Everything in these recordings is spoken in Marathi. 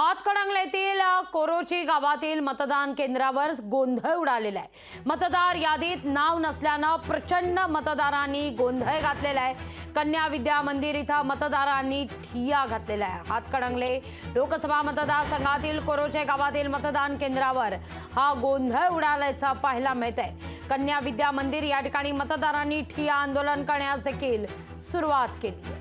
हातकणंगलेतील कोरोची गावातील मतदान केंद्रावर गोंधळ उडालेला आहे। मतदार यादीत नाव नसल्याने प्रचंड मतदारांनी गोंधळ घातलेला आहे। कन्या विद्या मंदिर इथं मतदारांनी ठिय्या घातलेला आहे। हातकणंगले लोकसभा मतदारसंघातील कोरोचे गावातील मतदान केंद्रावर हा गोंधळ उडाल्याचं पाहायला मिळतंय। कन्या विद्या मंदिर या ठिकाणी मतदारांनी ठिय्या आंदोलन करण्यास देखील सुरुवात केली आहे।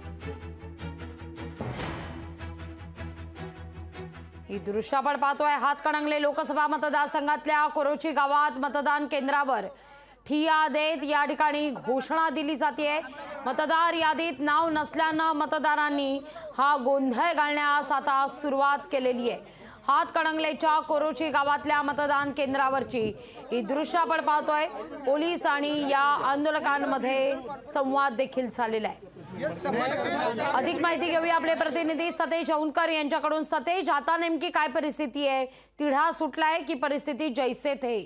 ही दृश्य आपण पाहतोय। हातकणंगले लोकसभा मतदारसंघातल्या कोरोची गावात मतदान केंद्रावर ठिय्या देत या ठिकाणी घोषणा दिली जाते। मतदार यादीत नाव नसल्याने मतदारांनी हा गोंधळ घालण्यास आता सुरुवात केलेली आहे। हातकणंगलेच्या कोरोची गावातल्या मतदान केंद्रावरची ही दृश्य आपण पाहतोय। पोलीस आणि या आंदोलकांमध्ये संवाद देखील झालेला आहे। अधिक माहिती घेऊया आपले प्रतिनिधी सतेज औंधकर यांच्याकडून। सतेज, आता नेमकी काय परिस्थिती आहे? तिढा सुटलाय की परिस्थिती जैसे थे?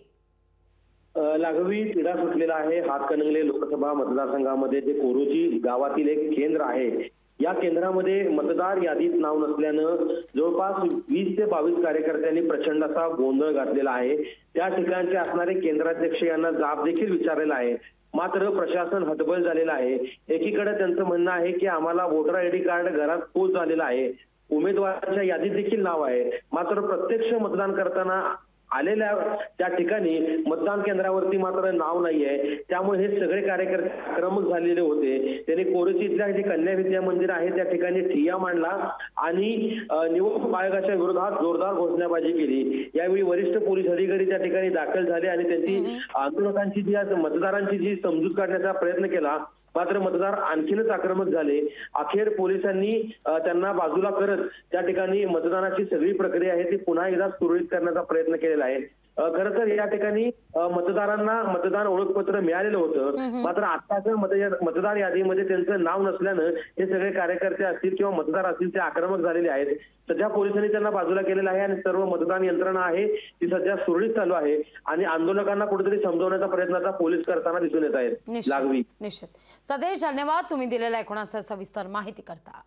लाघवी, तिढा सुटलेला आहे। हातकणंगले लोकसभा मतदारसंघामध्ये जे कोरोची गावातील एक केंद्र आहे, या केंद्रामध्ये मतदार यादीत नाव नसल्यानं जवळपास 20 ते 22 कार्यकर्त्यांनी प्रचंड असा गोंधळ घातलेला आहे। त्या ठिकाणचे असणारे केंद्राध्यक्ष यांना जाब देखील विचारलेला आहे, मात्र प्रशासन हतबल झालेलं आहे। एकीकडे त्यांचं म्हणणं आहे की आम्हाला वोटर आयडी कार्ड घरात पोच झालेला आहे, उमेदवारांच्या यादीत देखील नाव आहे, मात्र प्रत्यक्ष मतदान करताना आलेल्या त्या ठिकाणी मतदान केंद्रावरती मात्र नाव नाहीये। त्यामुळे हे सगळे कार्यकर्ते आक्रमक झालेले होते। त्यांनी कोरोची इथल्या जे कन्या विद्या मंदिर आहे त्या ठिकाणी ठिय्या मांडला आणि निवडणूक आयोगाच्या विरोधात जोरदार घोषणाबाजी केली। यावेळी वरिष्ठ पोलीस अधिकारी त्या ठिकाणी दाखल झाले आणि त्यांची आंदोलकांची जी मतदारांची जी समजूत काढण्याचा प्रयत्न केला, मात्र मतदार आणखीनच आक्रमक झाले। अखेर पोलिसांनी त्यांना बाजूला करत त्या ठिकाणी मतदानाची सगळी प्रक्रिया आहे ती पुन्हा एकदा सुरळीत करण्याचा प्रयत्न केलेला आहे। खरं तर या ठिकाणी मतदारांना मतदान ओळखपत्र मिळालेलं होतं, मात्र आताच्या मतदार यादीमध्ये त्यांचं नाव नसल्यानं हे सगळे कार्यकर्ते असतील किंवा मतदार असतील ते आक्रमक झालेले आहेत। सध्या पोलिसांनी त्यांना बाजूला केलेलं आहे आणि सर्व मतदान यंत्रणा आहे ती सध्या सुरळीत चालू आहे आणि आंदोलकांना कुठेतरी समजवण्याचा प्रयत्न आता पोलीस करताना दिसून येत आहेत। लागवी, निश्चित सदैव धन्यवाद तुम्ही दिलेल्या एकूणाचा सविस्तर माहिती करता।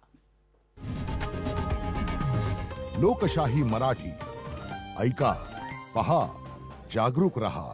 लोकशाही मराठी ऐका, पहा, जागरूक रहा।